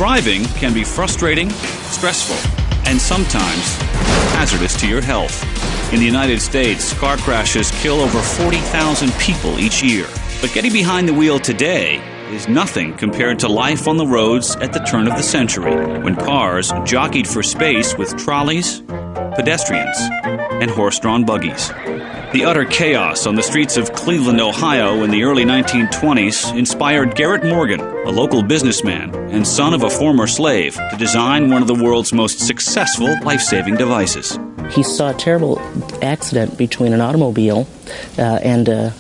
Driving can be frustrating, stressful, and sometimes hazardous to your health. In the United States, car crashes kill over 40,000 people each year. But getting behind the wheel today is nothing compared to life on the roads at the turn of the century, when cars jockeyed for space with trolleys, pedestrians, and horse-drawn buggies. The utter chaos on the streets of Cleveland, Ohio in the early 1920s inspired Garrett Morgn, a local businessman and son of a former slave, to design one of the world's most successful life-saving devices. He saw a terrible accident between an automobile and a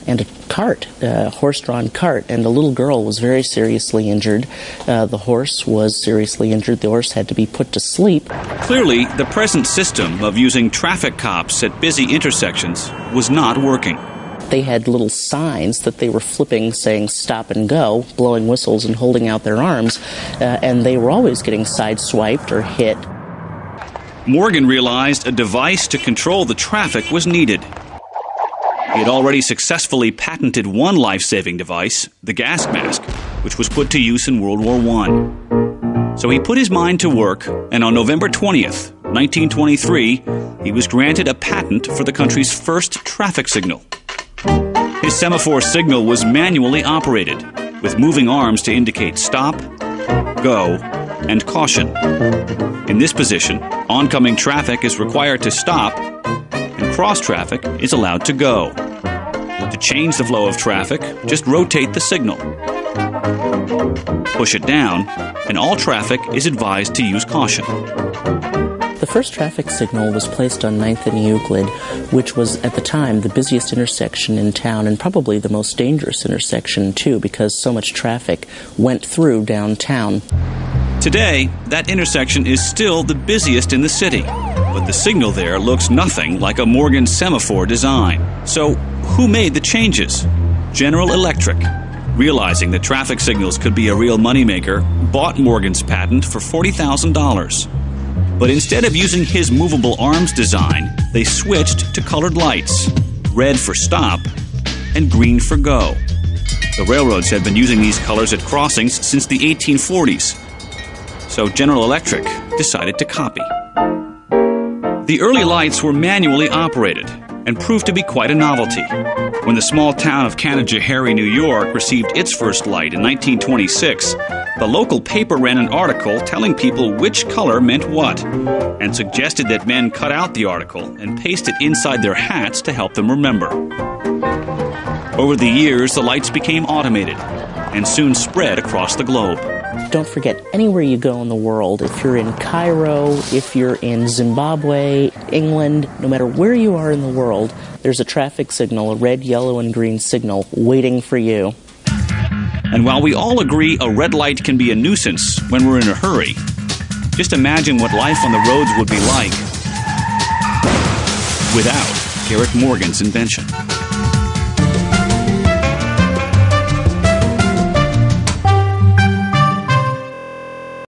cart, a horse-drawn cart, and a little girl was very seriously injured. The horse was seriously injured. The horse had to be put to sleep. Clearly, the present system of using traffic cops at busy intersections was not working. They had little signs that they were flipping saying stop and go, blowing whistles and holding out their arms, and they were always getting sideswiped or hit. Morgn realized a device to control the traffic was needed. He had already successfully patented one life-saving device, the gas mask, which was put to use in World War I. So he put his mind to work, and on November 20th, 1923, he was granted a patent for the country's first traffic signal. His semaphore signal was manually operated, with moving arms to indicate stop, go, and caution. In this position, oncoming traffic is required to stop, and cross traffic is allowed to go. To change the flow of traffic, just rotate the signal. Push it down, and all traffic is advised to use caution. The first traffic signal was placed on 9th and Euclid, which was at the time the busiest intersection in town and probably the most dangerous intersection too, because so much traffic went through downtown. Today, that intersection is still the busiest in the city, but the signal there looks nothing like a Morgn semaphore design. So, who made the changes? General Electric, realizing that traffic signals could be a real moneymaker, bought Morgan's patent for $40,000. But instead of using his movable arms design, they switched to colored lights, red for stop and green for go. The railroads had been using these colors at crossings since the 1840s. So General Electric decided to copy. The early lights were manually operated and proved to be quite a novelty. When the small town of Canajoharie, New York, received its first light in 1926, the local paper ran an article telling people which color meant what, and suggested that men cut out the article and paste it inside their hats to help them remember. Over the years, the lights became automated and soon spread across the globe. Don't forget, anywhere you go in the world, if you're in Cairo, if you're in Zimbabwe, England, no matter where you are in the world, there's a traffic signal, a red, yellow, and green signal waiting for you. And while we all agree a red light can be a nuisance when we're in a hurry, just imagine what life on the roads would be like without Garrett Morgan's invention.